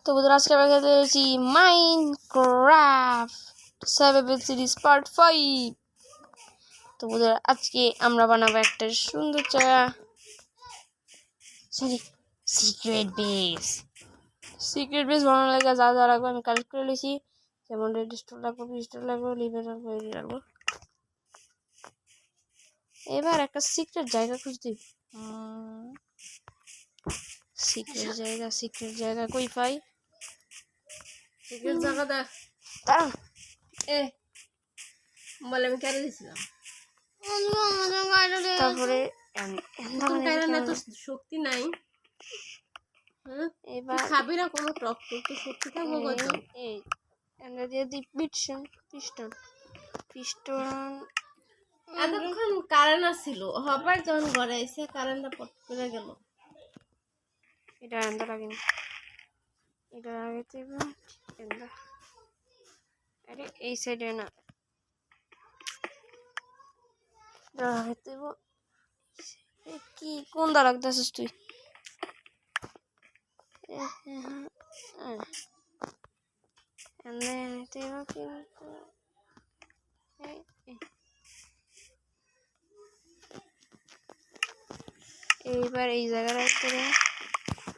তো বন্ধুরা আজকে আমরা খেলতে চলেছি মাইনক্রাফট সার্ভাইভাল সিরিজ পার্ট 5। তো বন্ধুরা আজকে আমরা বানাবো একটা সুন্দর জায়গা, সিক্রেট বেস বানানোর লাগে যা যা লাগবে আমি কালেক্ট করে নিয়েছি। যেমন রেজিস্টার লাগবে, পিস্টল লাগবে, লিভার লাগবে, লাগবে। এবার একটা সিক্রেট জায়গা খুঁজতে, সিক্রেট জায়গা কই পাই? সিক্রেট জায়গা দেখ। দাঁড়ান, বলে আমি কেন দিছিলাম। তারপরে তো শক্তি নাই। এবার খাবি না কোনো টক টক, তো শক্তি থাকবো কত? এই আমরা দিয়ে দিই পিস্টন এতক্ষণ কারেন্ট আসছিল, হবার যখন ঘরে এসে কারেন্টটা পট করে গেল। এটা এন্দা লাগেনি, এটা লাগাইতে এন্দা। আরে এই সাইডে না, লাগাইতে কি কোন দা লাগতেছিস তুই? এইবার এই জায়গাটা করে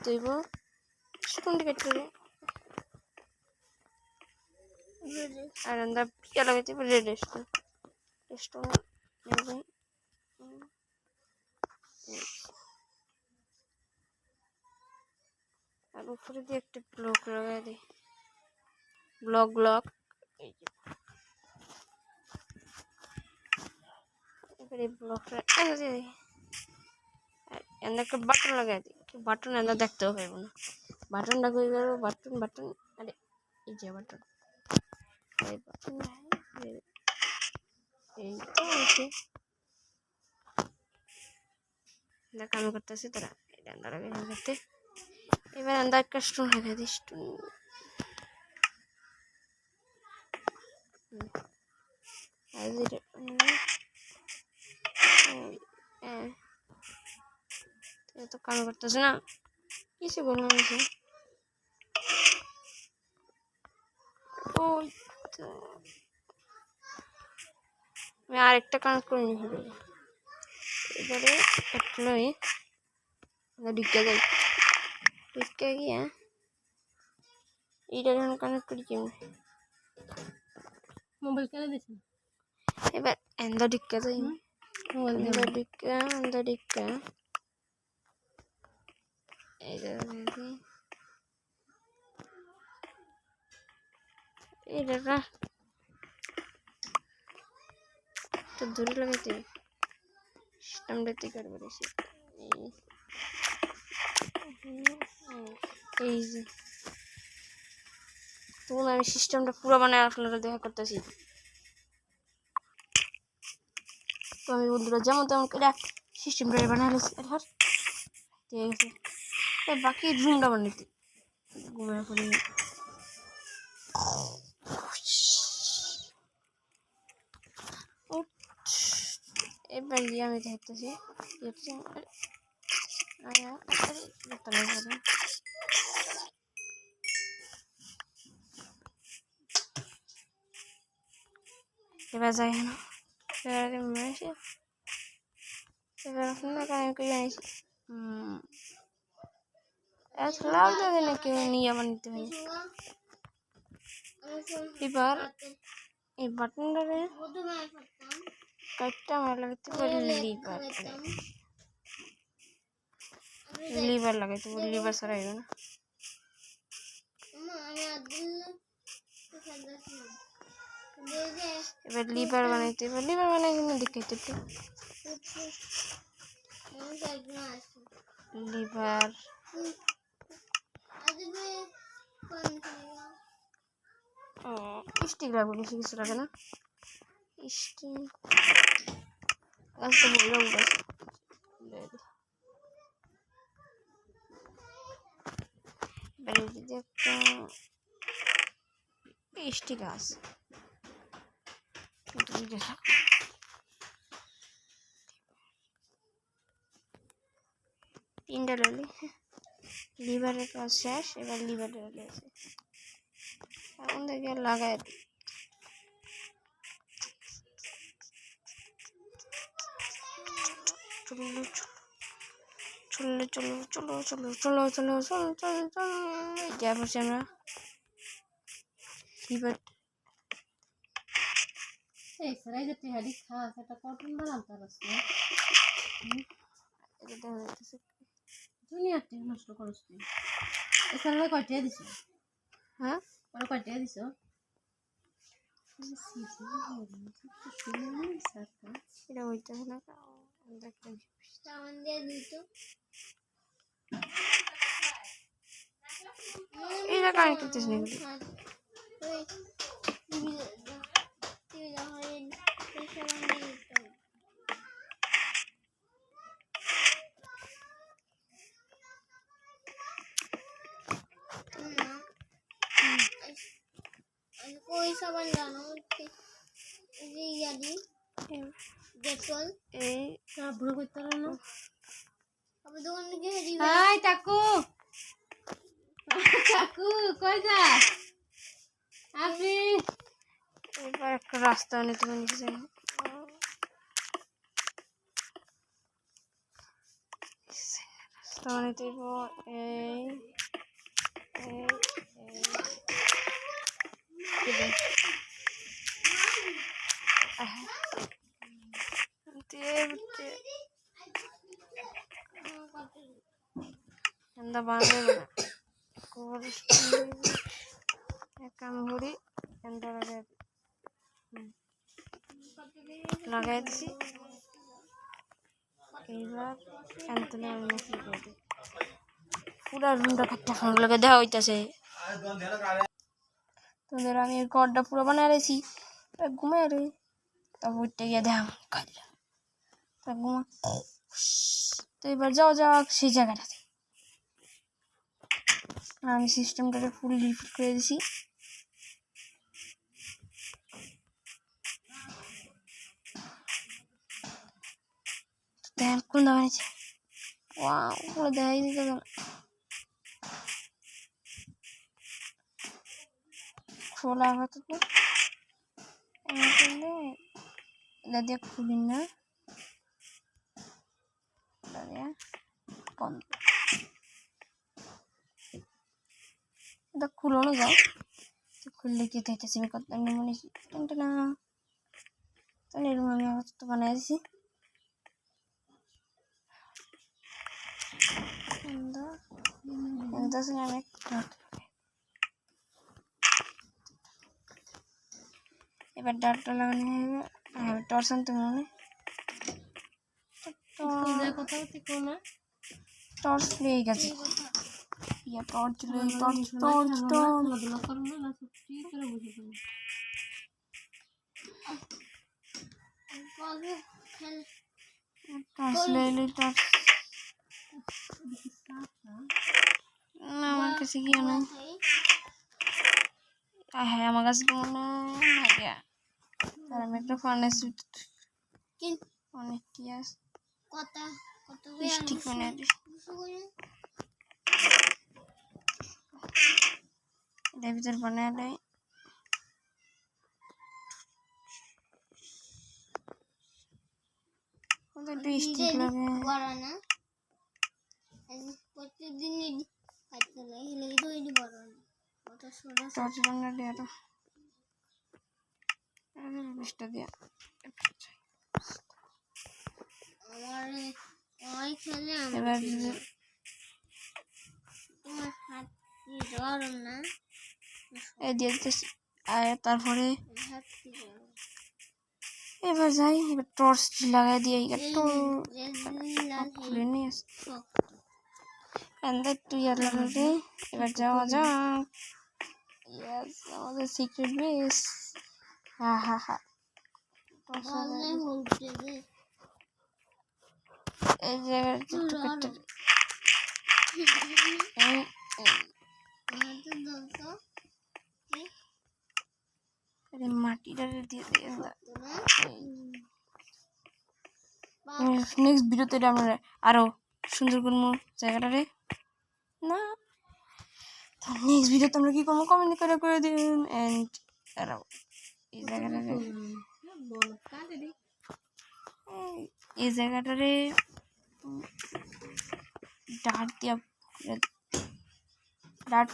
তুইব স্টোনটি কেটে দেবে আর আমরা পিয়া লাগাইতে রেড স্টোন নেবে। আর উপরে দিয়ে একটা ব্লক লাগাই দিই, ব্লক এই যে এবার এই ব্লকটা দিই আর একটা বাটন লাগাই দিই। বাটন আমরা দেখতেও পাইব না, বাটনটা কই গেল? বাটন আরে এই যে বাটন, এই বাটন এই তো আছে না, কাম করতেছি তারা এটা আন্দা লাগাই করতে। এবার আন্দা একটা স্টোন লাগাই দিই, স্টোন তো কাম করতেছে না, কিছু বললাম আমি আরেকটা কানেক্ট করে নি হবে। এবারে একটা নয় ঢুকে যাই, ঢুকে গিয়ে এইটা যখন কানেক্ট করি কেমন মোবাইল কেন দিছি। এবার এন্দা ঢুকে যাই, ঢুকা এটা তো দূরে লাগাইতে সিস্টেমটা থেকে করেছি। এই যে তখন আমি সিস্টেমটা পুরো বানায় আপনারা দেখা করতেছি। তো আমি বন্ধুরা যেমন তেমন করে সিস্টেমটা বানাই ঠিক আছে। বাকি রুমটা বানাইতে ঘুমের পরে এবার গিয়ে আমি দেখতেছি এবার যাই না, এবার আমি কই আইছি এত লাভ লাগে না, কেউ নিয়ে আবার নিতে হয়। এবার এই বাটনটারে কাটটা আমার লাগাইতে পারি লিভার লাগাইতে পারি, লিভার ছাড়া হইবে না। এবার লিভার বানাইতে হবে, লিভার বানাই কিন্তু দেখাইতে লিভার স্টিক লাগবে, বেশি কিছু লাগে না। স্টিক গাছটা বইরা উঠাস এবারে যদি একটা স্টিক গাছ তিনটা লালি লিভারের কাজ শেষ, এবার লিভারের লেগেছে এখন থেকে লাগাই দিই। চলো চলো চলো চলো চলো চলো চলো চলো চলো যা বসে আমরা লিভার এই সেরাই যে তেহারি খাস এটা কটন বানাতে পারছ না এটা দেখা যাচ্ছে দুনিয়ার টিম নষ্ট করছ তুই এছাড়া কয়টা দিছ হ্যাঁ ওরা কয়টা দিছ এটা হইতেছে না দেখতে সামান দিয়ে দিত এটা কানেক্ট করতেছে না कोई सामान लाना ये यादी डेटॉल এই बुড়ো করতে না আবার দোকানে গিয়ে দিবে হাই টাকু টাকু কই যা আপনি এবার একটা রাস্তা নিতে নিয়েছে রাস্তা নিতে এই എന്താ ബാങ്ക് কাম করি എന്താ লাগাই দিছি এইবার এন্তলে পুরা রুমটা কাটটা খাওয়ার লাগে দেওয়া হইতেছে তোদের আমি ঘরটা পুরো বানায় রেছি ঘুমাই রে তারপর উঠতে গিয়ে দেখাম খাইলাম তা ঘুমা তো এবার যাও যাও সেই জায়গাটাতে আমি সিস্টেমটাকে ফুল রিপিট করে দিছি দেখ কোন দাবা নিচ্ছে ওয়াও পুরো দেখাই দিতে গেল খোলা আপাতত এটা দিয়ে খুলি না বন্ধ এটা খুলোনো যায় খুললে কি দেখতেছি আমি কত মনে টেনটা না তাহলে এরকম আমি আপাতত বানাই দিছি আমি এবার ডাটটা লাগানো হবে টর্চ আনতে মনে টর্চ পেয়ে গেছে টর্চ টর্চ টর্চ টর্চ লইলে টর্চ না আমার কাছে কি না হ্যাঁ আমার কাছে তো মনে হয় তার আমি একটা ফার্নেস অনেক কি আছে ঠিক বানিয়ে দিই এটার ভিতর বানিয়ে দেয় একটু স্টিক লাগে প্রতিদিন টর্চ বানিয়ে দেয় বিশটা দিয়া এবার এই দিয়ে দিতেছি আর তারপরে এবার যাই এবার টর্চ লাগাই দিয়ে একটু খুলে নিয়ে একটু ইয়ার লাগাতে এবার যাওয়া যাক ইয়াস আমাদের সিক্রেট বেস হা হা হা এই জায়গাটা মাটিটা দিয়ে দিয়ে নেক্সট ভিডিওতে আমরা আরো সুন্দর করবো জায়গাটারে না নেক্সট ভিডিও তোমরা কি করবো কমেন্ট করে দিন এন্ড এই জায়গাটারে এই জায়গাটারে ডার্ট দিয়া ডার্ট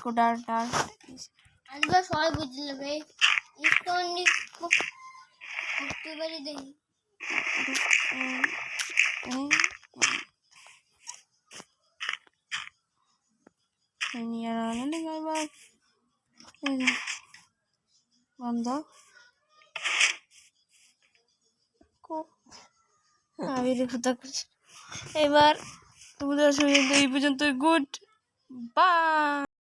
আজকে সবাই বুঝে নেবে ইস্টনি করতে পারি দেখি বন্ধ আমি এবার তোমাদের এই পর্যন্ত গুড বাই।